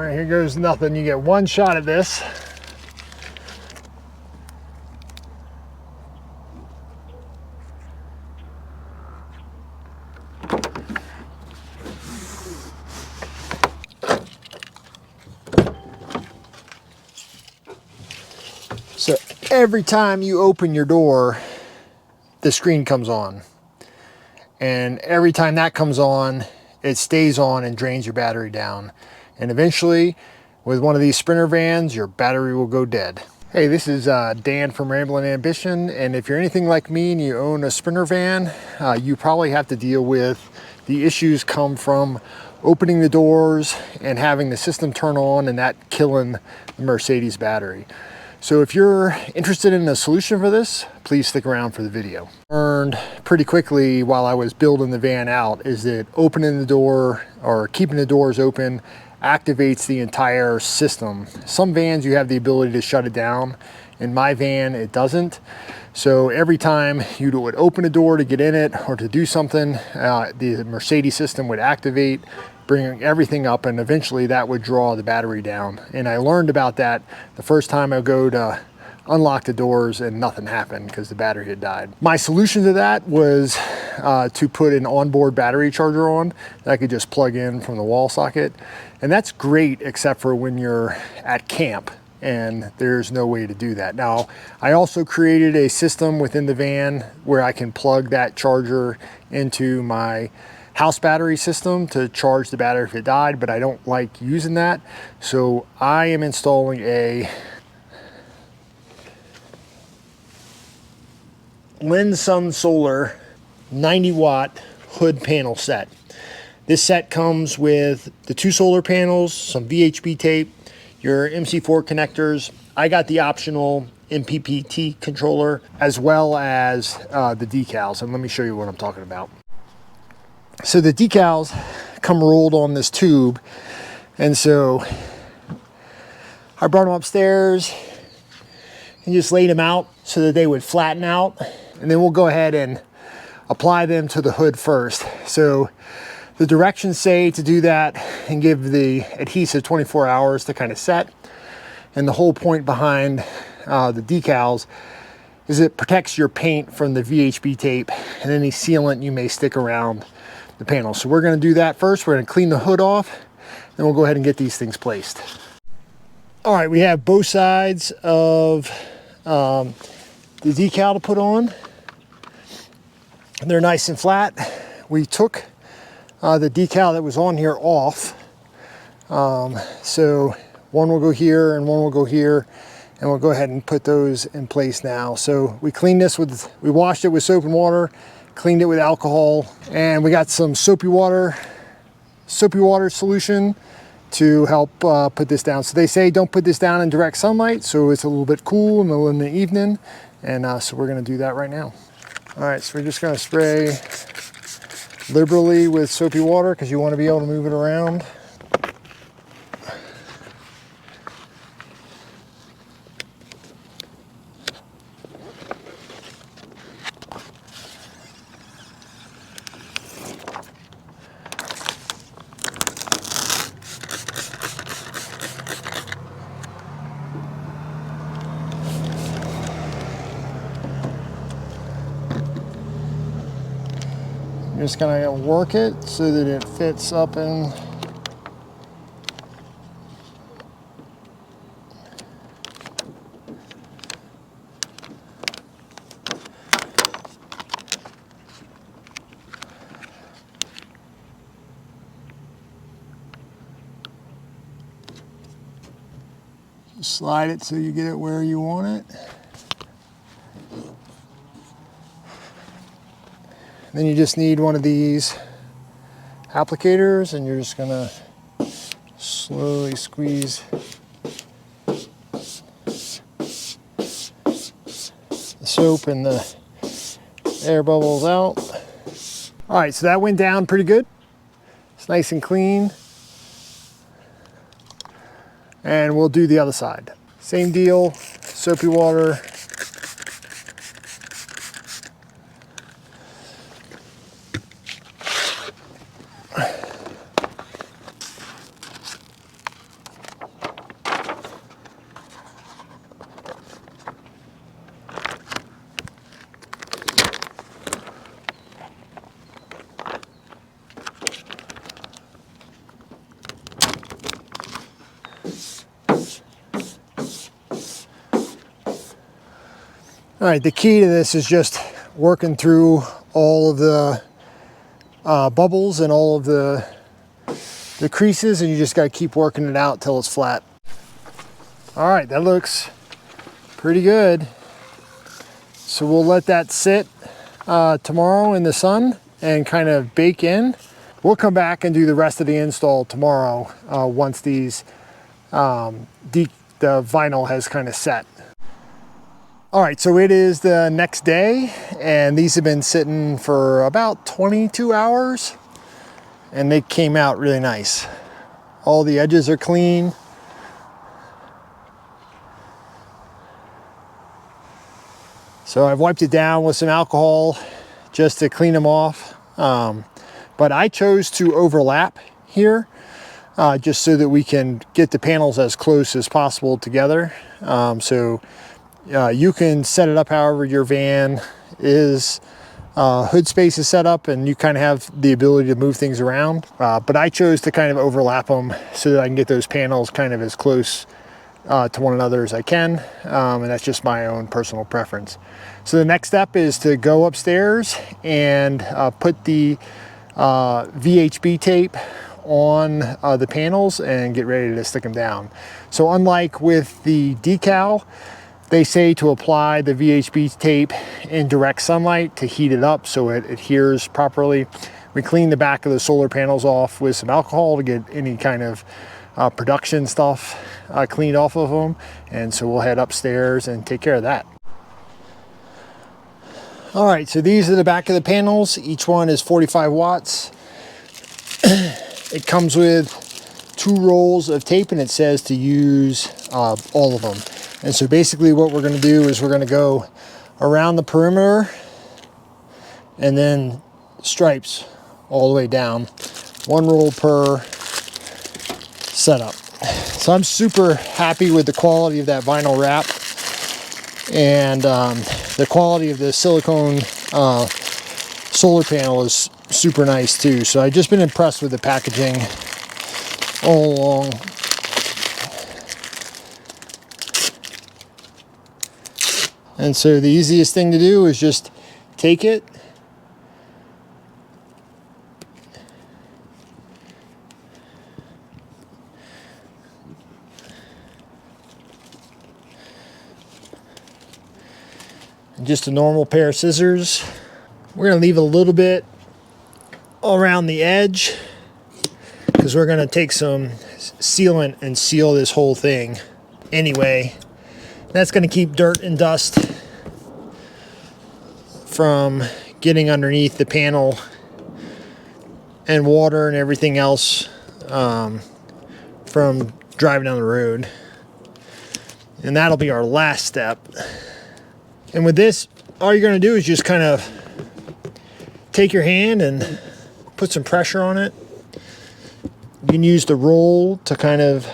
right, here goes nothing. You get one shot at this. So every time you open your door, the screen comes on. And every time that comes on, it stays on and drains your battery down. And eventually, with one of these Sprinter vans, your battery will go dead. Hey, this is Dan from Ramblin' Ambition, and if you're anything like me and you own a Sprinter van, you probably have to deal with the issues come from opening the doors and having the system turn on and that killing the Mercedes battery. So if you're interested in a solution for this, please stick around for the video. Learned pretty quickly while I was building the van out is that opening the door or keeping the doors open activates the entire system. Some vans you have the ability to shut it down. In my van, it doesn't. So every time you would open a door to get in it or to do something, the Mercedes system would activate, bring everything up, and eventually that would draw the battery down. And I learned about that the first time I go to unlock the doors and nothing happened because the battery had died. My solution to that was to put an onboard battery charger on that I could just plug in from the wall socket. And that's great except for when you're at camp and there's no way to do that. Now, I also created a system within the van where I can plug that charger into my house battery system to charge the battery if it died, but I don't like using that. So I am installing a Lensun Solar 90-watt hood panel set. This set comes with the 2 solar panels, some VHB tape, your MC4 connectors. I got the optional MPPT controller as well as the decals, and let me show you what I'm talking about. So the decals come rolled on this tube, and so I brought them upstairs and just laid them out so that they would flatten out, and then we'll go ahead and apply them to the hood first. So the directions say to do that and give the adhesive 24 hours to kind of set, and the whole point behind the decals is it protects your paint from the VHB tape and any sealant you may stick around the panel. So we're going to do that first. We're going to clean the hood off, then we'll go ahead and get these things placed. All right, we have both sides of the decal to put on. They're nice and flat. We took the decal that was on here off. So one will go here and one will go here, and we'll go ahead and put those in place now. So we cleaned this we washed it with soap and water, cleaned it with alcohol, and we got some soapy water solution to help put this down. So they say don't put this down in direct sunlight, so it's a little bit cool in the evening, and so we're gonna do that right now. All right, so we're just gonna spray liberally with soapy water because you want to be able to move it around. Just gonna work it so that it fits up in. Slide it so you get it where you want it. Then you just need one of these applicators, and you're just gonna slowly squeeze the soap and the air bubbles out. All right, so that went down pretty good. It's nice and clean. And we'll do the other side. Same deal, soapy water. All right, the key to this is just working through all of the bubbles and all of the creases, and you just got to keep working it out till it's flat. All right, that looks pretty good. So we'll let that sit tomorrow in the sun and kind of bake in. We'll come back and do the rest of the install tomorrow once these the vinyl has kind of set. All right, so it is the next day, and these have been sitting for about 22 hours, and they came out really nice. All the edges are clean. So I've wiped it down with some alcohol just to clean them off. But I chose to overlap here just so that we can get the panels as close as possible together. You can set it up however your van is hood space is set up, and you kind of have the ability to move things around. But I chose to kind of overlap them so that I can get those panels kind of as close to one another as I can, and that's just my own personal preference. So the next step is to go upstairs and put the VHB tape on the panels and get ready to stick them down. So unlike with the decal, they say to apply the VHB tape in direct sunlight to heat it up so it adheres properly. We clean the back of the solar panels off with some alcohol to get any kind of production stuff cleaned off of them, and so we'll head upstairs and take care of that. All right, so these are the back of the panels. Each one is 45 watts. It comes with 2 rolls of tape, and it says to use all of them. And so basically what we're going to do is we're going to go around the perimeter and then stripes all the way down, 1 roll per setup. So I'm super happy with the quality of that vinyl wrap, and the quality of the silicone solar panel is super nice too. So I've just been impressed with the packaging all along. And so the easiest thing to do is just take it, and just a normal pair of scissors. We're going to leave a little bit around the edge because we're going to take some sealant and seal this whole thing anyway. That's going to keep dirt and dust from getting underneath the panel, and water and everything else from driving down the road. And that'll be our last step. And with this, all you're going to do is just kind of take your hand and put some pressure on it. You can use the roll to kind of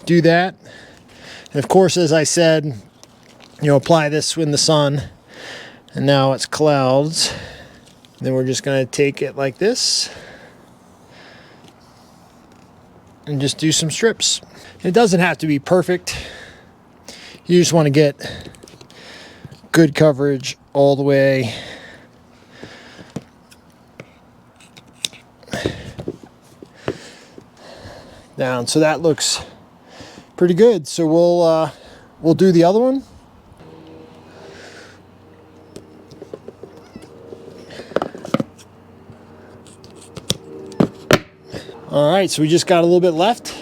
do that. And of course, as I said, apply this in the sun. And now it's clouds. Then we're just going to take it like this and just do some strips. It doesn't have to be perfect. You just want to get good coverage all the way down. So that looks pretty good. So we'll do the other one. All right, so we just got a little bit left.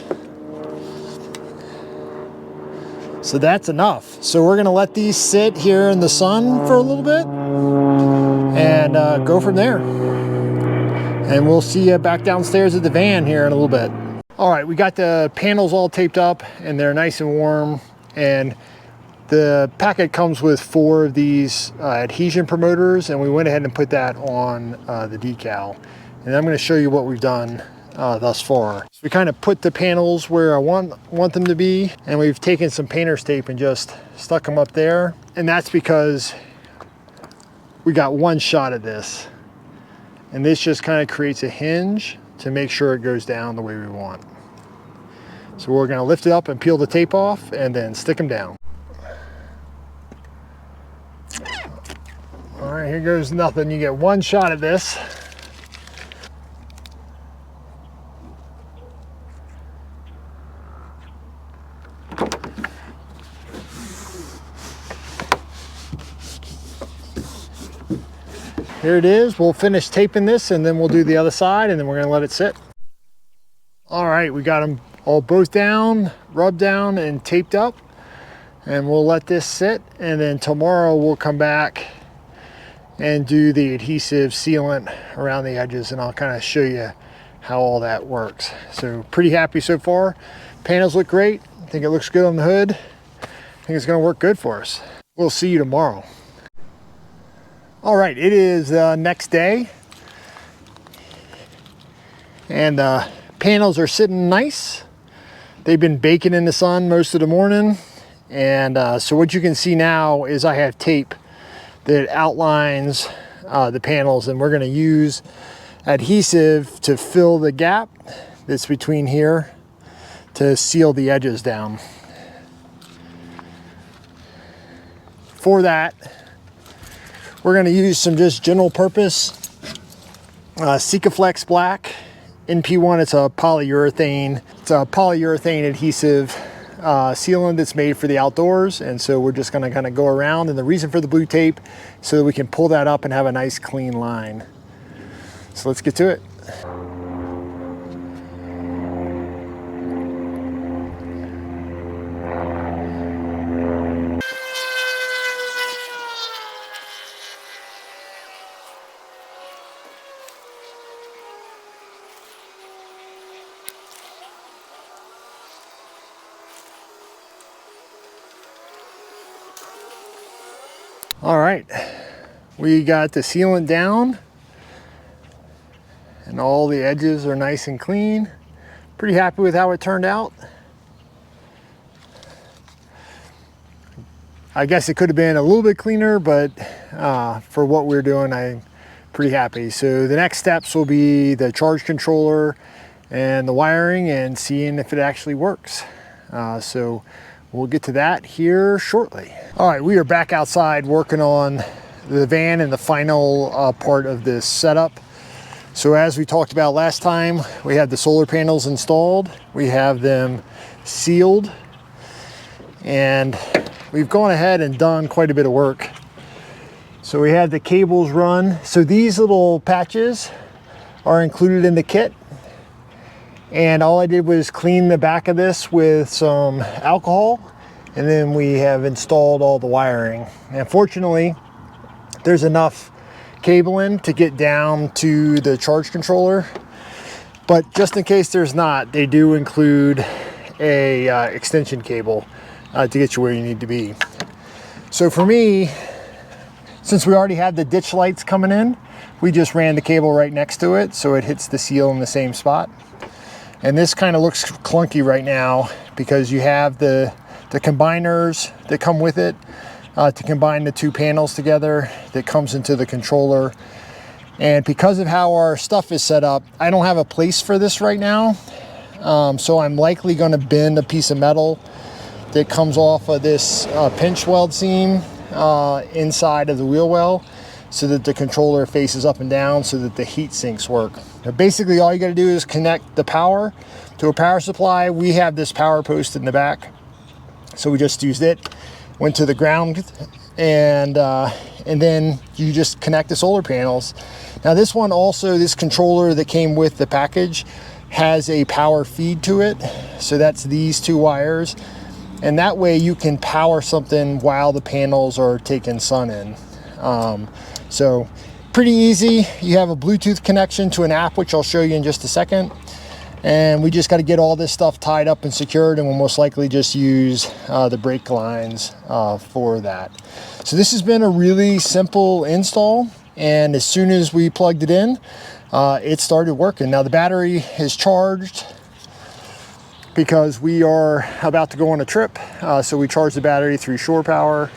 So that's enough. So we're gonna let these sit here in the sun for a little bit and go from there. And we'll see you back downstairs at the van here in a little bit. All right, we got the panels all taped up and they're nice and warm. And the packet comes with 4 of these adhesion promoters, and we went ahead and put that on the decal. And I'm gonna show you what we've done thus far. So we kind of put the panels where I want them to be, and we've taken some painter's tape and just stuck them up there. And that's because we got one shot at this. And this just kind of creates a hinge to make sure it goes down the way we want. So we're going to lift it up and peel the tape off and then stick them down. right, here goes nothing. You get one shot at this. Here it is. We'll finish taping this and then we'll do the other side and then we're gonna let it sit. All right, we got them all both down, rubbed down and taped up. And we'll let this sit, and then tomorrow we'll come back and do the adhesive sealant around the edges, and I'll kind of show you how all that works. So pretty happy so far. Panels look great. I think it looks good on the hood. I think it's gonna work good for us. We'll see you tomorrow. All right, it is the next day. And the panels are sitting nice. They've been baking in the sun most of the morning. And so what you can see now is I have tape that outlines the panels, and we're going to use adhesive to fill the gap that's between here to seal the edges down. For that, we're going to use some just general purpose Sikaflex Black NP1. It's a polyurethane. It's a polyurethane adhesive sealant that's made for the outdoors, and so we're just going to kind of go around, and the reason for the blue tape so that we can pull that up and have a nice clean line. So let's get to it. All right, we got the sealant down and all the edges are nice and clean. Pretty happy with how it turned out. I guess it could have been a little bit cleaner, but for what we're doing, I'm pretty happy. So the next steps will be the charge controller and the wiring and seeing if it actually works. So we'll get to that here shortly. All right, we are back outside working on the van and the final part of this setup. So as we talked about last time, we had the solar panels installed. We have them sealed, and we've gone ahead and done quite a bit of work. So we had the cables run. So these little patches are included in the kit. And all I did was clean the back of this with some alcohol, and then we have installed all the wiring. And fortunately, there's enough cabling to get down to the charge controller, but just in case there's not, they do include a extension cable to get you where you need to be. So for me, since we already had the ditch lights coming in, we just ran the cable right next to it so it hits the seal in the same spot. And this kind of looks clunky right now because you have the combiners that come with it to combine the two panels together that comes into the controller. And because of how our stuff is set up, I don't have a place for this right now. So I'm likely going to bend a piece of metal that comes off of this pinch weld seam inside of the wheel well, so that the controller faces up and down so that the heat sinks work. Now basically all you got to do is connect the power to a power supply. We have this power post in the back, so we just used it, went to the ground, and then you just connect the solar panels. Now this one also, this controller that came with the package has a power feed to it, so that's these two wires, and that way you can power something while the panels are taking sun in. So pretty easy. You have a Bluetooth connection to an app, which I'll show you in just a second. And we just got to get all this stuff tied up and secured, and we'll most likely just use the brake lines for that. So this has been a really simple install, and as soon as we plugged it in, it started working. Now the battery is charged because we are about to go on a trip. So we charge the battery through shore power,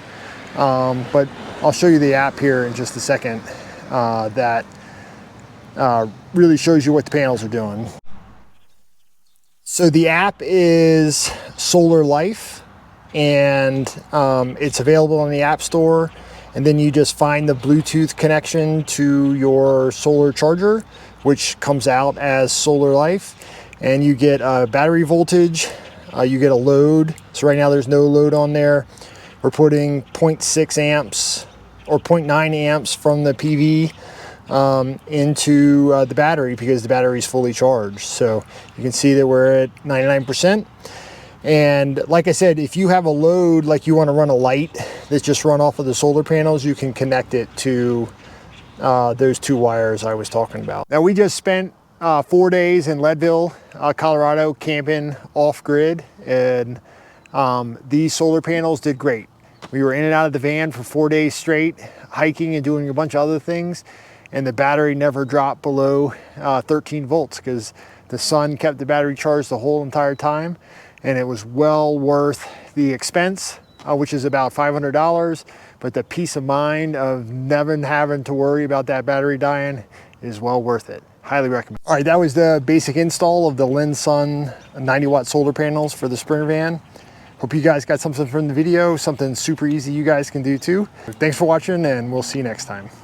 but I'll show you the app here in just a second that really shows you what the panels are doing. So the app is Solar Life, and it's available in the App Store and then you just find the Bluetooth connection to your solar charger, which comes out as Solar Life, and you get battery voltage, you get a load. So right now there's no load on there. We're putting 0.6 amps or 0.9 amps from the PV into the battery, because the battery is fully charged. So you can see that we're at 99%. And like I said, if you have a load, like you want to run a light that's just run off of the solar panels, you can connect it to those 2 wires I was talking about. Now, we just spent 4 days in Leadville, Colorado, camping off grid, and these solar panels did great. We were in and out of the van for 4 days straight, hiking and doing a bunch of other things, and the battery never dropped below 13 volts because the sun kept the battery charged the whole entire time. And it was well worth the expense, which is about $500, but the peace of mind of never having to worry about that battery dying is well worth it. Highly recommend. All right, that was the basic install of the Lensun 90-watt solar panels for the Sprinter van. Hope you guys got something from the video, something super easy you guys can do too. Thanks for watching, and we'll see you next time.